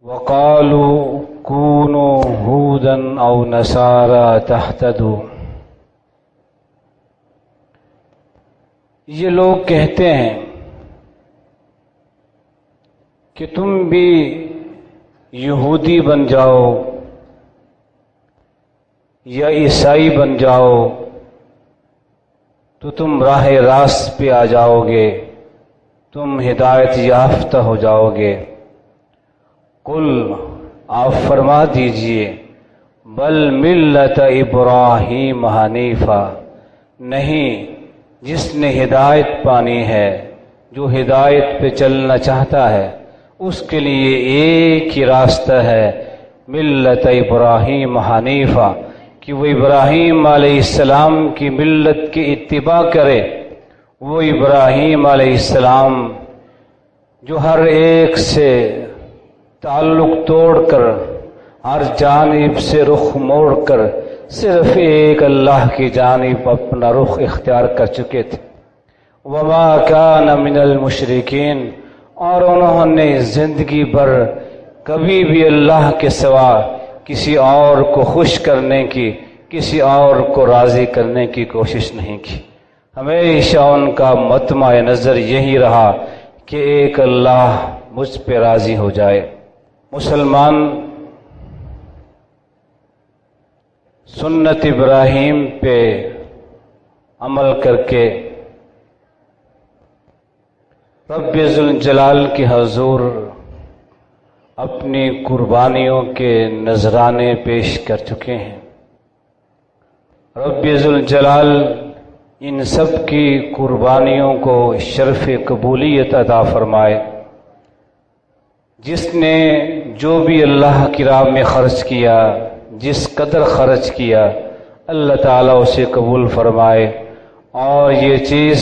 وقالوا كونوا هودا او نصارى تهتدوا، یہ لوگ کہتے ہیں کہ تم بھی یہودی بن جاؤ یا عیسائی بن جاؤ تو تم راہ راست پہ آ جاؤ گے، تم ہدایت یافتہ ہو جاؤ گے۔ قل آپ فرما دیجئے بل ملت ابراہیم حنیفا، نہیں، جس نے ہدایت پانی ہے، جو ہدایت پہ چلنا چاہتا ہے، اس کے لیے ایک ہی راستہ ہے، ملت ابراہیم حنیفا، کہ وہ ابراہیم علیہ السلام کی ملت کی اتباع کرے۔ وہ ابراہیم علیہ السلام جو ہر ایک سے تعلق توڑ کر، ہر جانب سے رخ موڑ کر صرف ایک اللہ کی جانب اپنا رخ اختیار کر چکے تھے۔ وما کان من المشرکین، اور انہوں نے زندگی بھر کبھی بھی اللہ کے سوا کسی اور کو خوش کرنے کی، کسی اور کو راضی کرنے کی کوشش نہیں کی۔ ہمیشہ ان کا مطمع نظر یہی رہا کہ ایک اللہ مجھ پہ راضی ہو جائے۔ مسلمان سنت ابراہیم پہ عمل کر کے رب ذوالجلال کے حضور اپنی قربانیوں کے نذرانے پیش کر چکے ہیں۔ رب ذوالجلال ان سب کی قربانیوں کو شرف قبولیت عطا فرمائے۔ جس نے جو بھی اللہ کی راہ میں خرچ کیا، جس قدر خرچ کیا، اللہ تعالیٰ اسے قبول فرمائے اور یہ چیز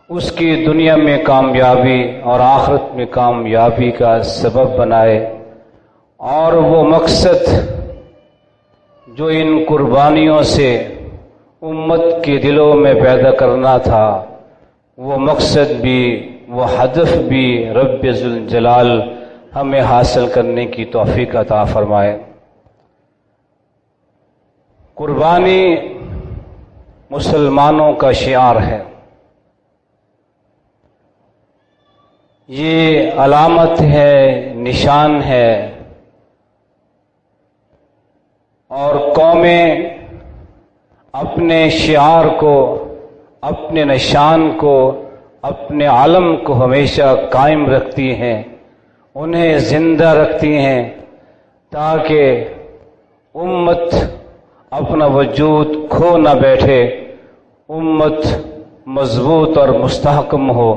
اس کی دنیا میں کامیابی اور آخرت میں کامیابی کا سبب بنائے، اور وہ مقصد جو ان قربانیوں سے امت کے دلوں میں پیدا کرنا تھا، وہ مقصد بھی، وہ ہدف بھی رب ذوالجلال ہمیں حاصل کرنے کی توفیق عطا فرمائے۔ قربانی مسلمانوں کا شعار ہے، یہ علامت ہے، نشان ہے، اور قومیں اپنے شعار کو، اپنے نشان کو، اپنے علم کو ہمیشہ قائم رکھتی ہیں، انہیں زندہ رکھتی ہیں، تاکہ امت اپنا وجود کھو نہ بیٹھے، امت مضبوط اور مستحکم ہو۔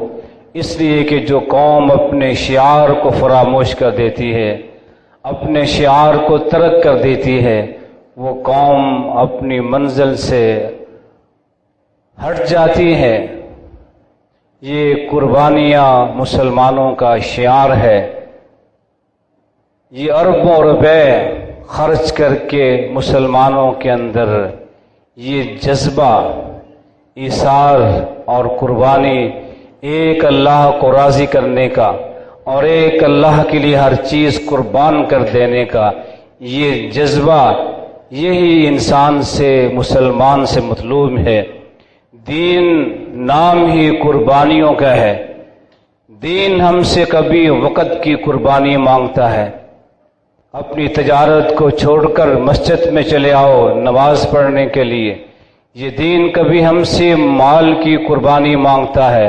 اس لیے کہ جو قوم اپنے شعار کو فراموش کر دیتی ہے، اپنے شعار کو ترک کر دیتی ہے، وہ قوم اپنی منزل سے ہٹ جاتی ہے۔ یہ قربانیاں مسلمانوں کا شعار ہے۔ یہ اربوں روپے خرچ کر کے مسلمانوں کے اندر یہ جذبہ ایثار اور قربانی، ایک اللہ کو راضی کرنے کا اور ایک اللہ کے لیے ہر چیز قربان کر دینے کا، یہ جذبہ، یہی انسان سے، مسلمان سے مطلوب ہے۔ دین نام ہی قربانیوں کا ہے۔ دین ہم سے کبھی وقت کی قربانی مانگتا ہے، اپنی تجارت کو چھوڑ کر مسجد میں چلے آؤ نماز پڑھنے کے لیے۔ یہ دین کبھی ہم سے مال کی قربانی مانگتا ہے،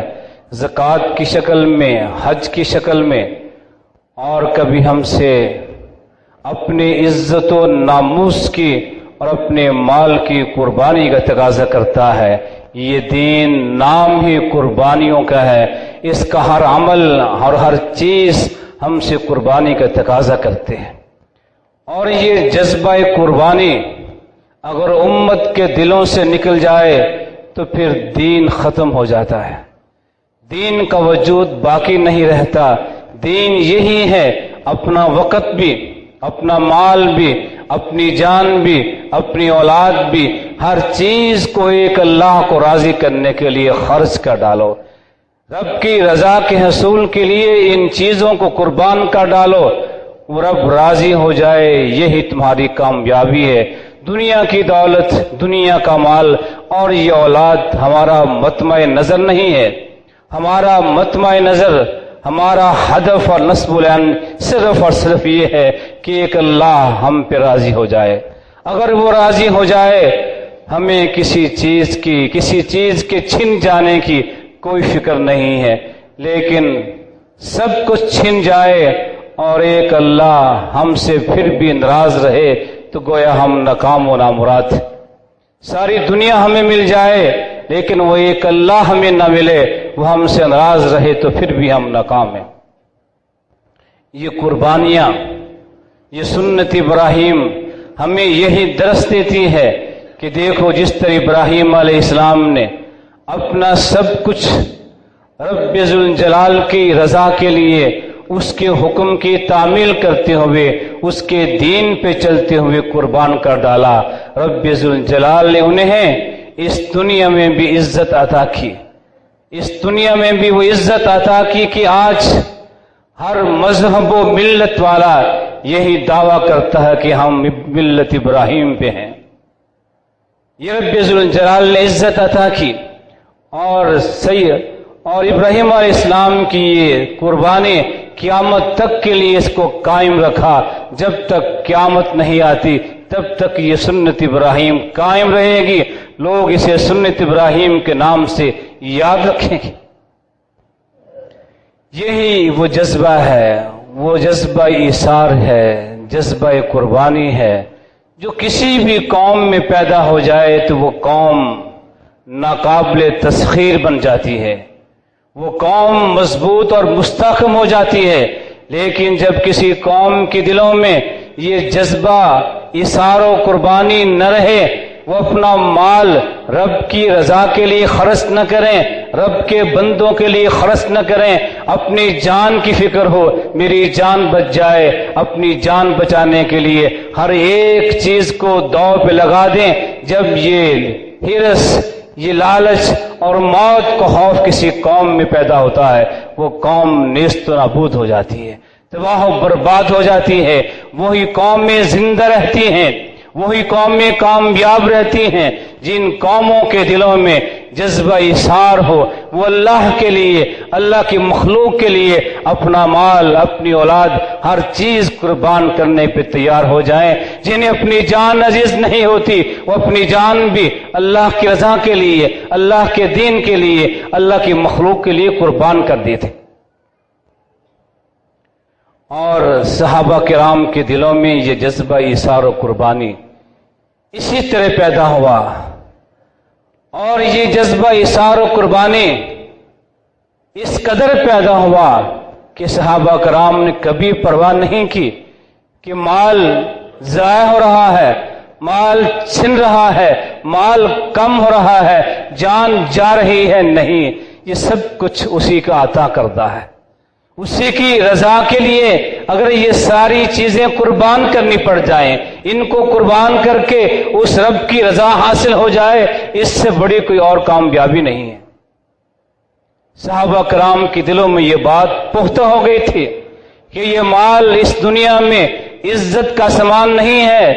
زکوٰۃ کی شکل میں، حج کی شکل میں، اور کبھی ہم سے اپنی عزت و ناموس کی اور اپنے مال کی قربانی کا تقاضا کرتا ہے۔ یہ دین نام ہی قربانیوں کا ہے، اس کا ہر عمل اور ہر چیز ہم سے قربانی کا تقاضا کرتے ہیں۔ اور یہ جذبہ قربانی اگر امت کے دلوں سے نکل جائے تو پھر دین ختم ہو جاتا ہے، دین کا وجود باقی نہیں رہتا۔ دین یہی ہے، اپنا وقت بھی، اپنا مال بھی، اپنی جان بھی، اپنی اولاد بھی، ہر چیز کو ایک اللہ کو راضی کرنے کے لیے خرچ کر ڈالو، رب کی رضا کے حصول کے لیے ان چیزوں کو قربان کر ڈالو، وہ رب راضی ہو جائے، یہی تمہاری کامیابی ہے۔ دنیا کی دولت، دنیا کا مال اور یہ اولاد ہمارا مطمع نظر نہیں ہے۔ ہمارا مطمع نظر، ہمارا ہدف اور نصب العین صرف اور صرف یہ ہے کہ ایک اللہ ہم پہ راضی ہو جائے۔ اگر وہ راضی ہو جائے، ہمیں کسی چیز کے چھن جانے کی کوئی فکر نہیں ہے، لیکن سب کچھ چھن جائے اور ایک اللہ ہم سے پھر بھی ناراض رہے تو گویا ہم ناکام و نامراد۔ ساری دنیا ہمیں مل جائے لیکن وہ ایک اللہ ہمیں نہ ملے، وہ ہم سے ناراض رہے تو پھر بھی ہم ناکام ہیں۔ یہ قربانیاں، یہ سنت ابراہیم ہمیں یہی درس دیتی ہے کہ دیکھو جس طرح ابراہیم علیہ السلام نے اپنا سب کچھ رب ذوالجلال کی رضا کے لیے، اس کے حکم کی تعمیل کرتے ہوئے، اس کے دین پہ چلتے ہوئے قربان کر ڈالا۔ رب ذوالجلال نے انہیں اس دنیا میں بھی عزت عطا کی، اس دنیا میں بھی وہ عزت عطا کی کہ آج ہر مذہب و ملت والا یہی دعویٰ کرتا ہے کہ ہم ملت ابراہیم پہ ہیں۔ یہ رب ذوالجلال نے عزت عطا کی اور ابراہیم علیہ السلام کی یہ قربانی قیامت تک کے لیے اس کو قائم رکھا۔ جب تک قیامت نہیں آتی تب تک یہ سنت ابراہیم قائم رہے گی، لوگ اسے سنت ابراہیم کے نام سے یاد رکھیں گے۔ یہی وہ جذبہ ہے، وہ جذبہ ایثار ہے، جذبہ قربانی ہے جو کسی بھی قوم میں پیدا ہو جائے تو وہ قوم ناقابل تسخیر بن جاتی ہے، وہ قوم مضبوط اور مستحکم ہو جاتی ہے۔ لیکن جب کسی قوم کے دلوں میں یہ جذبہ ایثار و قربانی نہ رہے، وہ اپنا مال رب کی رضا کے لیے خرچ نہ کریں، رب کے بندوں کے لیے خرچ نہ کریں، اپنی جان کی فکر ہو میری جان بچ جائے، اپنی جان بچانے کے لیے ہر ایک چیز کو داؤ پہ لگا دیں، جب یہ ہرس، یہ لالچ اور موت کا خوف کسی قوم میں پیدا ہوتا ہے، وہ قوم نیست و نابود ہو جاتی ہے، تباہ و برباد ہو جاتی ہے۔ وہی قومیں زندہ رہتی ہیں، وہی قومیں کامیاب رہتی ہیں جن قوموں کے دلوں میں جذبہ ایثار ہو، وہ اللہ کے لیے، اللہ کی مخلوق کے لیے اپنا مال، اپنی اولاد، ہر چیز قربان کرنے پہ تیار ہو جائیں۔ جنہیں اپنی جان عزیز نہیں ہوتی، وہ اپنی جان بھی اللہ کی رضا کے لیے، اللہ کے دین کے لیے، اللہ کی مخلوق کے لیے قربان کر دیتے۔ اور صحابہ کرام کے دلوں میں یہ جذبہ ایثار و قربانی اسی طرح پیدا ہوا، اور یہ جذبہ ایثار و قربانی اس قدر پیدا ہوا کہ صحابہ کرام نے کبھی پرواہ نہیں کی کہ مال ضائع ہو رہا ہے، مال چھن رہا ہے، مال کم ہو رہا ہے، جان جا رہی ہے، نہیں، یہ سب کچھ اسی کا عطا کردہ ہے۔ اسی کی رضا کے لیے اگر یہ ساری چیزیں قربان کرنی پڑ جائیں، ان کو قربان کر کے اس رب کی رضا حاصل ہو جائے، اس سے بڑی کوئی اور کامیابی نہیں ہے۔ صحابہ کرام کے دلوں میں یہ بات پختہ ہو گئی تھی کہ یہ مال اس دنیا میں عزت کا سامان نہیں ہے،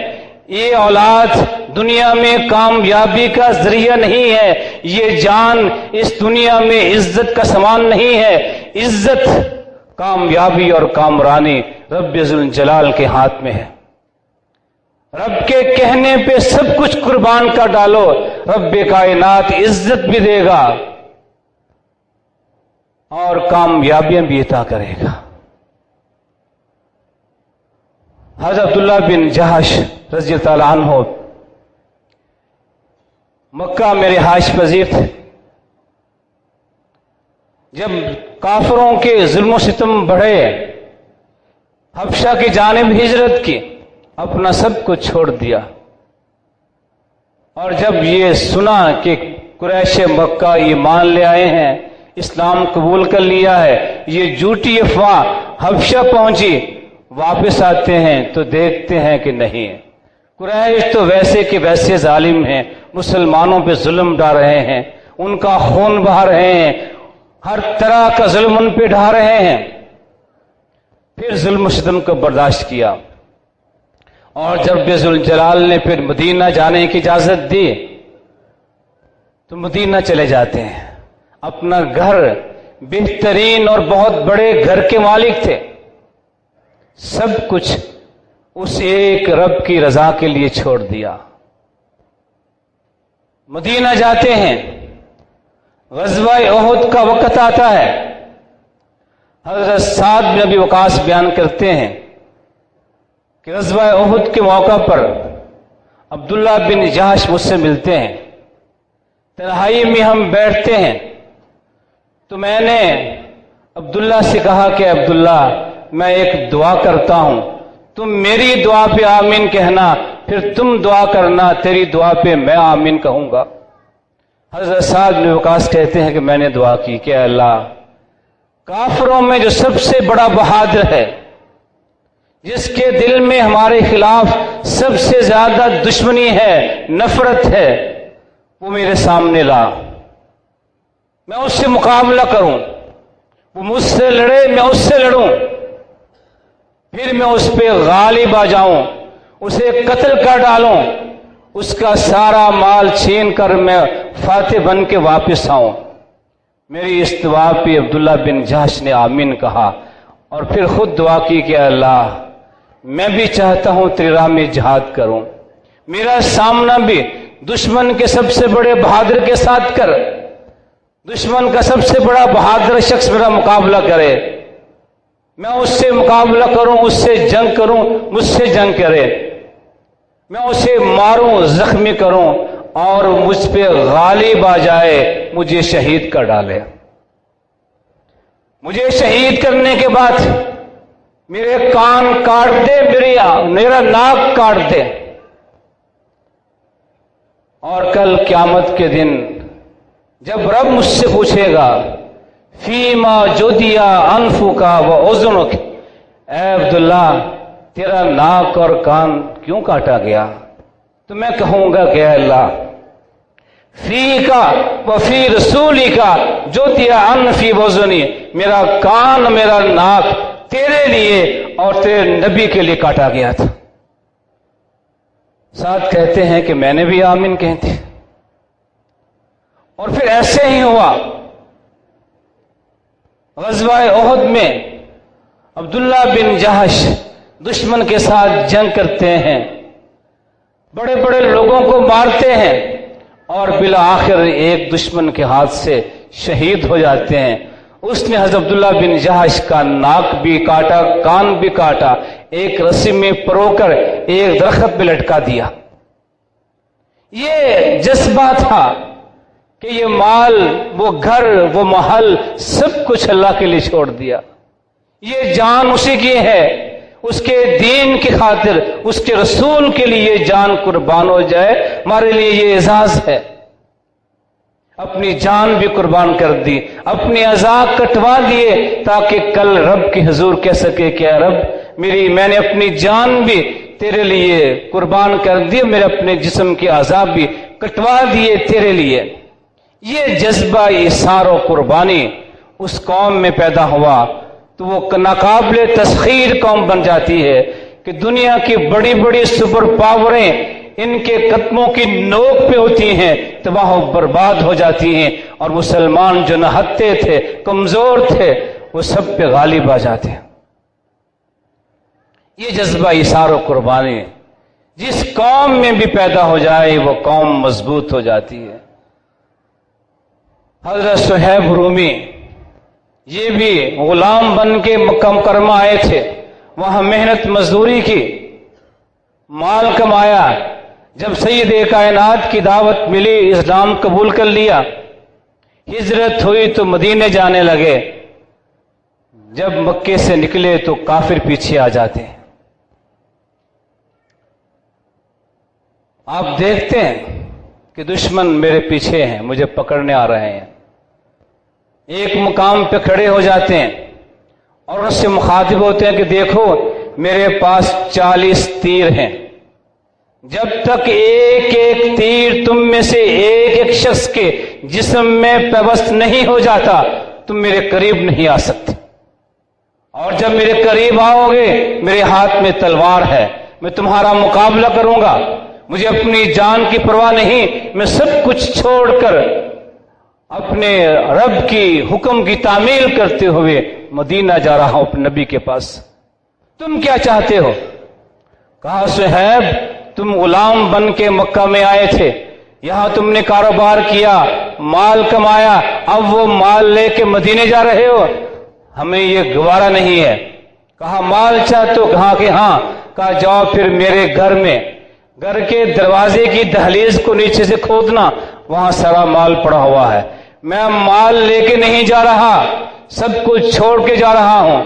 یہ اولاد دنیا میں کامیابی کا ذریعہ نہیں ہے، یہ جان اس دنیا میں عزت کا سامان نہیں ہے۔ عزت، کامیابی اور کامرانی رب ذوالجلال کے ہاتھ میں ہے۔ رب کے کہنے پہ سب کچھ قربان کر ڈالو، رب کائنات عزت بھی دے گا اور کامیابیاں بھی عطا کرے گا۔ حضرت عبداللہ بن جہش رضی اللہ تعالیٰ عنہ مکہ میں رہائش پذیر تھے۔ جب کافروں کے ظلم و ستم بڑھے، حبشہ کی جانب ہجرت کی، اپنا سب کچھ چھوڑ دیا، اور جب یہ سنا کہ قریش مکہ ایمان لے آئے ہیں، اسلام قبول کر لیا ہے، یہ جھوٹی افواہ حبشہ پہنچی، واپس آتے ہیں تو دیکھتے ہیں کہ نہیں، قریش تو ویسے کہ ویسے ظالم ہیں، مسلمانوں پہ ظلم ڈال رہے ہیں، ان کا خون بہا رہے ہیں، ہر طرح کا ظلم ان پہ ڈھا رہے ہیں۔ پھر ظلم و ستم کو برداشت کیا، اور جب رب ذوالجلال نے پھر مدینہ جانے کی اجازت دی تو مدینہ چلے جاتے ہیں۔ اپنا گھر، بہترین اور بہت بڑے گھر کے مالک تھے، سب کچھ اس ایک رب کی رضا کے لیے چھوڑ دیا۔ مدینہ جاتے ہیں، غزوہ احد کا وقت آتا ہے۔ حضرت سعد بن ابی وقاص بیان کرتے ہیں کہ غزوہ احد کے موقع پر عبداللہ بن جہش مجھ سے ملتے ہیں، تنہائی میں ہم بیٹھتے ہیں، تو میں نے عبداللہ سے کہا کہ عبداللہ میں ایک دعا کرتا ہوں، تم میری دعا پہ آمین کہنا، پھر تم دعا کرنا، تیری دعا پہ میں آمین کہوں گا۔ حضرت سعد بن وقاص کہتے ہیں کہ میں نے دعا کی کہ اے اللہ، کافروں میں جو سب سے بڑا بہادر ہے، جس کے دل میں ہمارے خلاف سب سے زیادہ دشمنی ہے، نفرت ہے، وہ میرے سامنے لا، میں اس سے مقابلہ کروں، وہ مجھ سے لڑے، میں اس سے لڑوں، پھر میں اس پہ غالب آ جاؤں، اسے قتل کر ڈالوں، اس کا سارا مال چھین کر میں فاتح بن کے واپس آؤں۔ میری اس دعا پہ عبداللہ بن جہش نے آمین کہا، اور پھر خود دعا کی کہ اللہ، میں بھی چاہتا ہوں تیری راہ میں جہاد کروں، میرا سامنا بھی دشمن کے سب سے بڑے بہادر کے ساتھ کر، دشمن کا سب سے بڑا بہادر شخص میرا مقابلہ کرے، میں اس سے مقابلہ کروں، اس سے جنگ کروں، مجھ سے جنگ کرے، میں اسے ماروں، زخمی کروں، اور مجھ پہ غالب آ جائے، مجھے شہید کر ڈالے۔ مجھے شہید کرنے کے بعد میرے کان کاٹ دے، میرا ناک کاٹ دے، اور کل قیامت کے دن جب رب مجھ سے پوچھے گا فیما جودیا انفکا و اذنک، اے عبداللہ تیرا ناک اور کان کیوں کاٹا گیا، تو میں کہوں گا کہ اے اللہ، فی کا و فی رسولی کا جودیا انفی و اذنی، میرا کان، میرا ناک تیرے لیے اور تیرے نبی کے لیے کاٹا گیا تھا۔ ساتھ کہتے ہیں کہ میں نے بھی آمین کہتے، اور پھر ایسے ہی ہوا۔ غزوہ احد میں عبداللہ بن جہش دشمن کے ساتھ جنگ کرتے ہیں، بڑے بڑے لوگوں کو مارتے ہیں، اور بالآخر ایک دشمن کے ہاتھ سے شہید ہو جاتے ہیں۔ اس نے حضرت عبداللہ بن جہش کا ناک بھی کاٹا، کان بھی کاٹا، ایک رسی میں پرو کر ایک درخت پہ لٹکا دیا۔ یہ جذبہ تھا کہ یہ مال، وہ گھر، وہ محل، سب کچھ اللہ کے لیے چھوڑ دیا، یہ جان اسی کی ہے، اس کے دین کی خاطر، اس کے رسول کے لیے جان قربان ہو جائے، ہمارے لیے یہ اعزاز ہے۔ اپنی جان بھی قربان کر دی، اپنے اعضاء کٹوا دیے، تاکہ کل رب کے حضور کہہ سکے کہ اے رب، میں نے اپنی جان بھی تیرے لیے قربان کر دی، میرے اپنے جسم کے اعضاء بھی کٹوا دیے تیرے لیے۔ یہ جذبہ ایثار و قربانی اس قوم میں پیدا ہوا تو وہ ناقابل تسخیر قوم بن جاتی ہے کہ دنیا کی بڑی بڑی سپر پاوریں ان کے قدموں کی نوک پہ ہوتی ہیں، تباہ و برباد ہو جاتی ہیں، اور مسلمان جو نہتے تھے، کمزور تھے، وہ سب پہ غالب آ جاتے ہیں۔ یہ جذبہ ایثار و قربانی جس قوم میں بھی پیدا ہو جائے وہ قوم مضبوط ہو جاتی ہے۔ حضرت صہیب رومی یہ بھی غلام بن کے مکہ مکرمہ آئے تھے، وہاں محنت مزدوری کی، مال کمایا، جب سید کائنات کی دعوت ملی، اسلام قبول کر لیا، ہجرت ہوئی تو مدینے جانے لگے، جب مکے سے نکلے تو کافر پیچھے آ جاتے ہیں۔ آپ دیکھتے ہیں کہ دشمن میرے پیچھے ہیں، مجھے پکڑنے آ رہے ہیں، ایک مقام پہ کھڑے ہو جاتے ہیں اور اس سے مخاطب ہوتے ہیں کہ دیکھو میرے پاس 40 تیر ہیں، جب تک ایک ایک تیر تم میں سے ایک ایک شخص کے جسم میں پیوست نہیں ہو جاتا تم میرے قریب نہیں آ سکتے۔ اور جب میرے قریب آؤ گے میرے ہاتھ میں تلوار ہے، میں تمہارا مقابلہ کروں گا، مجھے اپنی جان کی پرواہ نہیں، میں سب کچھ چھوڑ کر اپنے رب کی حکم کی تعمیل کرتے ہوئے مدینہ جا رہا ہوں اپنے نبی کے پاس، تم کیا چاہتے ہو؟ کہا صہیب تم غلام بن کے مکہ میں آئے تھے، یہاں تم نے کاروبار کیا، مال کمایا، اب وہ مال لے کے مدینے جا رہے ہو، ہمیں یہ گوارا نہیں ہے۔ کہا مال چاہتے ہو؟ کہا کہ ہاں۔ کہا جاؤ پھر میرے گھر میں، گھر کے دروازے کی دہلیز کو نیچے سے کھودنا، وہاں سارا مال پڑا ہوا ہے، میں مال لے کے نہیں جا رہا، سب کچھ چھوڑ کے جا رہا ہوں،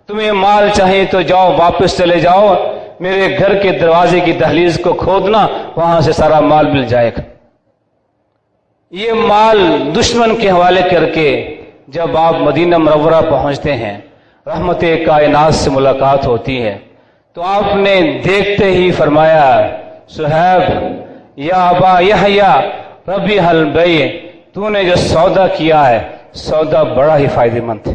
تمہیں مال چاہیے تو جاؤ واپس چلے جاؤ، میرے گھر کے دروازے کی دہلیز کو کھودنا، وہاں سے سارا مال مل جائے گا۔ یہ مال دشمن کے حوالے کر کے جب آپ مدینہ منورہ پہنچتے ہیں، رحمت کائنات سے ملاقات ہوتی ہے، تو آپ نے دیکھتے ہی فرمایا صہیب یا ابا یحییٰ ربی حل بیع، تو نے جو سودا کیا ہے سودا بڑا ہی فائدہ مند ہے۔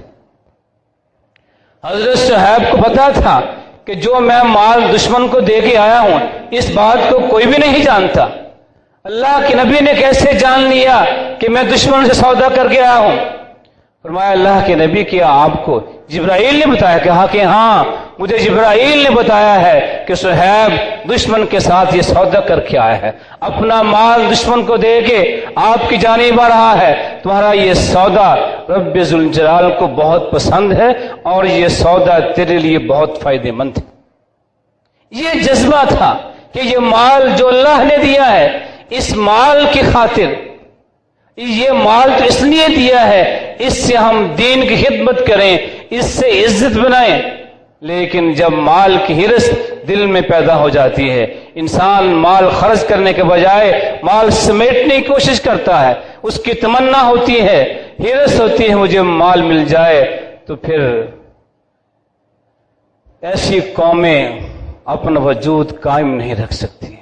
حضرت صہیب کو پتا تھا کہ جو میں مال دشمن کو دے کے آیا ہوں اس بات کو کوئی بھی نہیں جانتا، اللہ کے نبی نے کیسے جان لیا کہ میں دشمن سے سودا کر کے آیا ہوں؟ فرمایا اللہ کے نبی کیا آپ کو جبرائیل نے بتایا؟ کہا کہ ہاں مجھے جبرائیل نے بتایا ہے کہ صہیب دشمن کے ساتھ یہ سودا کر کے آیا ہے، اپنا مال دشمن کو دے کے آپ کی جانب آ رہا ہے، تمہارا یہ سودا رب ذوالجلال کو بہت پسند ہے اور یہ سودا تیرے لیے بہت فائدہ مند ہے۔ یہ جذبہ تھا کہ یہ مال جو اللہ نے دیا ہے، اس مال کی خاطر، یہ مال تو اس لیے دیا ہے اس سے ہم دین کی خدمت کریں، اس سے عزت بنائیں، لیکن جب مال کی ہرس دل میں پیدا ہو جاتی ہے، انسان مال خرچ کرنے کے بجائے مال سمیٹنے کی کوشش کرتا ہے، اس کی تمنا ہوتی ہے، ہرس ہوتی ہے مجھے مال مل جائے، تو پھر ایسی قومیں اپنا وجود قائم نہیں رکھ سکتی،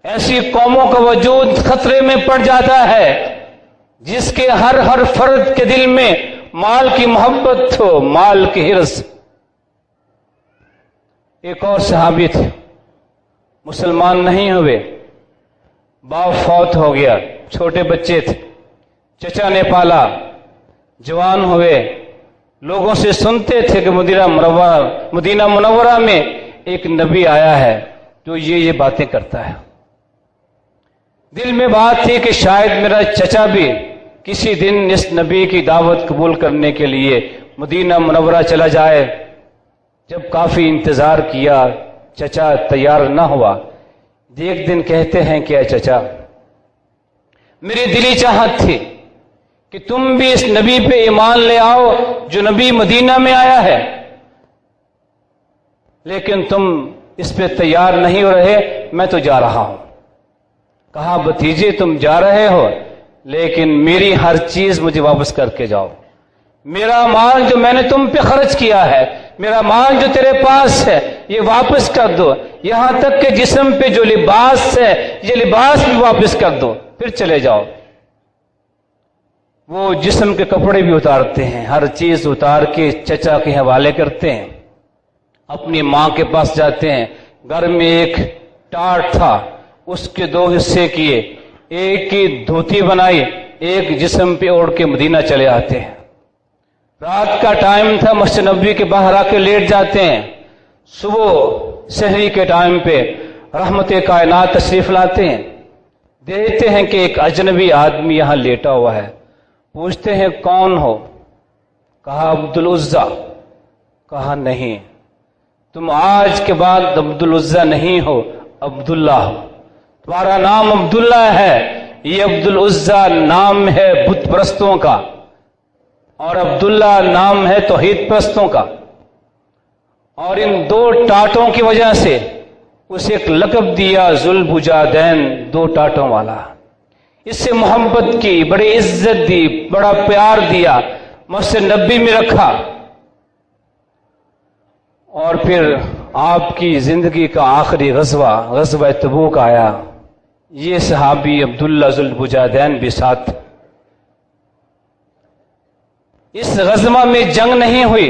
ایسی قوموں کا وجود خطرے میں پڑ جاتا ہے جس کے ہر فرد کے دل میں مال کی محبت ہو، مال کی ہرس۔ ایک اور صحابی تھے، مسلمان نہیں ہوئے، باپ فوت ہو گیا، چھوٹے بچے تھے، چچا نے پالا، جوان ہوئے، لوگوں سے سنتے تھے کہ مدینہ منورہ میں ایک نبی آیا ہے جو یہ باتیں کرتا ہے۔ دل میں بات تھی کہ شاید میرا چچا بھی کسی دن اس نبی کی دعوت قبول کرنے کے لیے مدینہ منورہ چلا جائے۔ جب کافی انتظار کیا چچا تیار نہ ہوا، ایک دن کہتے ہیں کہ اے چچا، میری دلی چاہت تھی کہ تم بھی اس نبی پہ ایمان لے آؤ جو نبی مدینہ میں آیا ہے، لیکن تم اس پہ تیار نہیں ہو رہے، میں تو جا رہا ہوں۔ کہا بھتیجے تم جا رہے ہو لیکن میری ہر چیز مجھے واپس کر کے جاؤ، میرا مال جو میں نے تم پہ خرچ کیا ہے، میرا مال جو تیرے پاس ہے یہ واپس کر دو، یہاں تک کہ جسم پہ جو لباس ہے یہ لباس بھی واپس کر دو، پھر چلے جاؤ۔ وہ جسم کے کپڑے بھی اتارتے ہیں، ہر چیز اتار کے چچا کے حوالے کرتے ہیں، اپنی ماں کے پاس جاتے ہیں۔ گھر میں ایک ٹاٹ تھا، اس کے دو حصے کیے، ایک کی دھوتی بنائی، ایک جسم پہ اوڑھ کے مدینہ چلے آتے ہیں۔ رات کا ٹائم تھا، مسجد نبوی کے باہر آ کے لیٹ جاتے ہیں، صبح سحری کے ٹائم پہ رحمت کائنات تشریف لاتے ہیں، دیکھتے ہیں کہ ایک اجنبی آدمی یہاں لیٹا ہوا ہے، پوچھتے ہیں کون ہو؟ کہا عبدالعزیٰ۔ کہا نہیں، تم آج کے بعد عبدالعزیٰ نہیں ہو، عبداللہ ہو، تمہارا نام عبداللہ ہے، یہ عبدالعزیٰ نام ہے بت پرستوں کا اور عبداللہ نام ہے توحید پرستوں کا، اور ان دو ٹاٹوں کی وجہ سے اسے ایک لقب دیا ذوالبجادین، دو ٹاٹوں والا، اس سے محبت کی، بڑی عزت دی، بڑا پیار دیا، مسجد نبی میں رکھا۔ اور پھر آپ کی زندگی کا آخری غزوہ تبوک آیا، یہ صحابی عبداللہ ذوالبجادین بھی ساتھ۔ اس غزوہ میں جنگ نہیں ہوئی،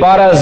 12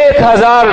1000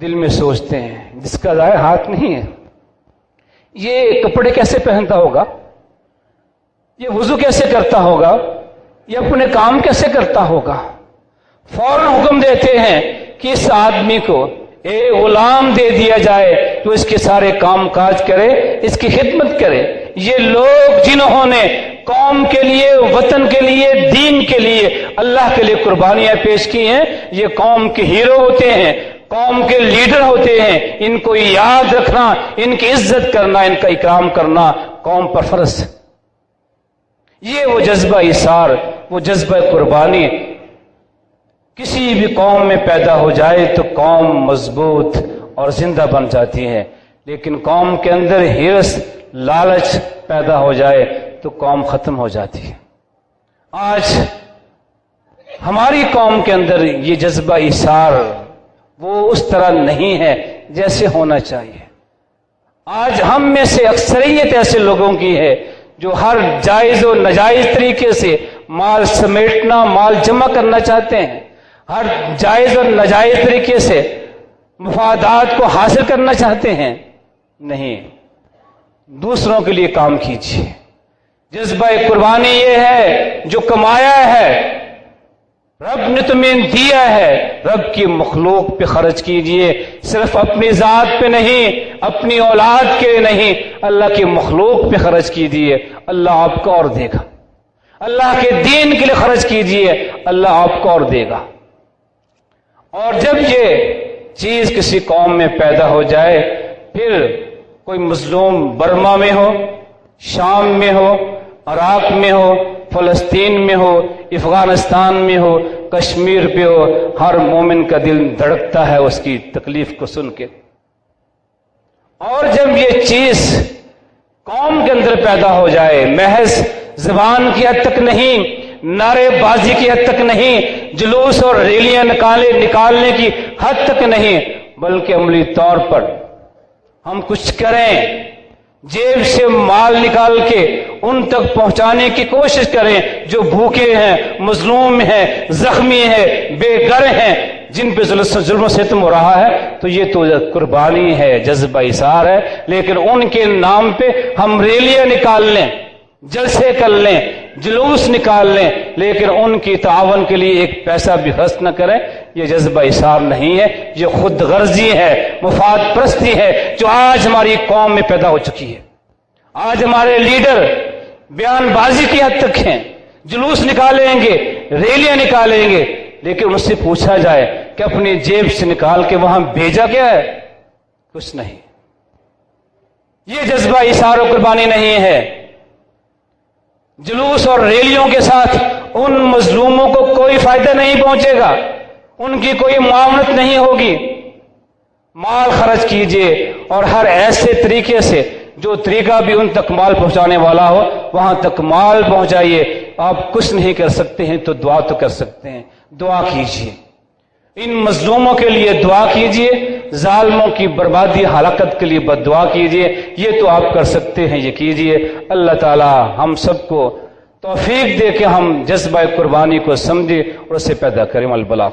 دل میں سوچتے ہیں جس کا دائیں ہاتھ نہیں ہے، یہ کپڑے کیسے پہنتا ہوگا، یہ وضو کیسے کرتا ہوگا، یہ اپنے کام کیسے کرتا ہوگا۔ فوراً حکم دیتے ہیں کہ اس آدمی کو ایک غلام دے دیا جائے تو اس کے سارے کام کاج کرے، اس کی خدمت کرے۔ یہ لوگ جنہوں نے قوم کے لیے، وطن کے لیے، دین کے لیے، اللہ کے لیے قربانیاں پیش کی ہیں، یہ قوم کے ہیرو ہوتے ہیں، قوم کے لیڈر ہوتے ہیں۔ ان کو یاد رکھنا، ان کی عزت کرنا، ان کا اکرام کرنا قوم پر فرض ہے۔ یہ وہ جذبہ ایثار، وہ جذبہ قربانی کسی بھی قوم میں پیدا ہو جائے تو قوم مضبوط اور زندہ بن جاتی ہے، لیکن قوم کے اندر ہرس، لالچ پیدا ہو جائے تو قوم ختم ہو جاتی ہے۔ آج ہماری قوم کے اندر یہ جذبہ ایثار وہ اس طرح نہیں ہے جیسے ہونا چاہیے۔ آج ہم میں سے اکثریت ایسے لوگوں کی ہے جو ہر جائز و ناجائز طریقے سے مال سمیٹنا، مال جمع کرنا چاہتے ہیں، ہر جائز اور ناجائز طریقے سے مفادات کو حاصل کرنا چاہتے ہیں۔ نہیں، دوسروں کے لیے کام کیجیے۔ جذبہ قربانی یہ ہے جو کمایا ہے، رب نے تمہیں دیا ہے، رب کی مخلوق پہ خرچ کیجئے، صرف اپنی ذات پہ نہیں، اپنی اولاد کے نہیں، اللہ کی مخلوق پہ خرچ کیجئے، اللہ آپ کو اور دے گا۔ اللہ کے دین کے لیے خرچ کیجئے، اللہ آپ کو اور دے گا۔ اور جب یہ چیز کسی قوم میں پیدا ہو جائے، پھر کوئی مظلوم برما میں ہو، شام میں ہو، عراق میں ہو، فلسطین میں ہو، افغانستان میں ہو، کشمیر پہ ہو، ہر مومن کا دل دھڑکتا ہے اس کی تکلیف کو سن کے۔ اور جب یہ چیز قوم کے اندر پیدا ہو جائے، محض زبان کی حد تک نہیں، نعرے بازی کی حد تک نہیں، جلوس اور ریلیاں نکالنے کی حد تک نہیں، بلکہ عملی طور پر ہم کچھ کریں، جیب سے مال نکال کے ان تک پہنچانے کی کوشش کریں جو بھوکے ہیں، مظلوم ہیں، زخمی ہیں، بے گھر ہیں، جن پہ ظلم و ستم ہو رہا ہے، تو یہ تو قربانی ہے، جذبہ ایثار ہے۔ لیکن ان کے نام پہ ہم ریلیاں نکال لیں، جلسے کر لیں، جلوس نکال لیں، لیکن ان کی تعاون کے لیے ایک پیسہ بھی خرچ نہ کریں، یہ جذبہ ایثار نہیں ہے، یہ خود غرضی ہے، مفاد پرستی ہے جو آج ہماری قوم میں پیدا ہو چکی ہے۔ آج ہمارے لیڈر بیان بازی کی حد تک ہیں، جلوس نکالیں گے، ریلیاں نکالیں گے، لیکن اس سے پوچھا جائے کہ اپنی جیب سے نکال کے وہاں بھیجا کیا ہے؟ کچھ نہیں۔ یہ جذبہ ایثار و قربانی نہیں ہے۔ جلوس اور ریلیوں کے ساتھ ان مظلوموں کو کوئی فائدہ نہیں پہنچے گا، ان کی کوئی معاونت نہیں ہوگی۔ مال خرچ کیجئے اور ہر ایسے طریقے سے جو طریقہ بھی ان تک مال پہنچانے والا ہو وہاں تک مال پہنچائیے۔ آپ کچھ نہیں کر سکتے ہیں تو دعا تو کر سکتے ہیں، دعا کیجئے، ان مظلوموں کے لیے دعا کیجئے، ظالموں کی بربادی ہلاکت کے لیے بد دعا کیجئے، یہ تو آپ کر سکتے ہیں، یہ کیجئے۔ اللہ تعالی ہم سب کو توفیق دے کہ ہم جذبہ قربانی کو سمجھے اور اسے پیدا کریں۔ البلا۔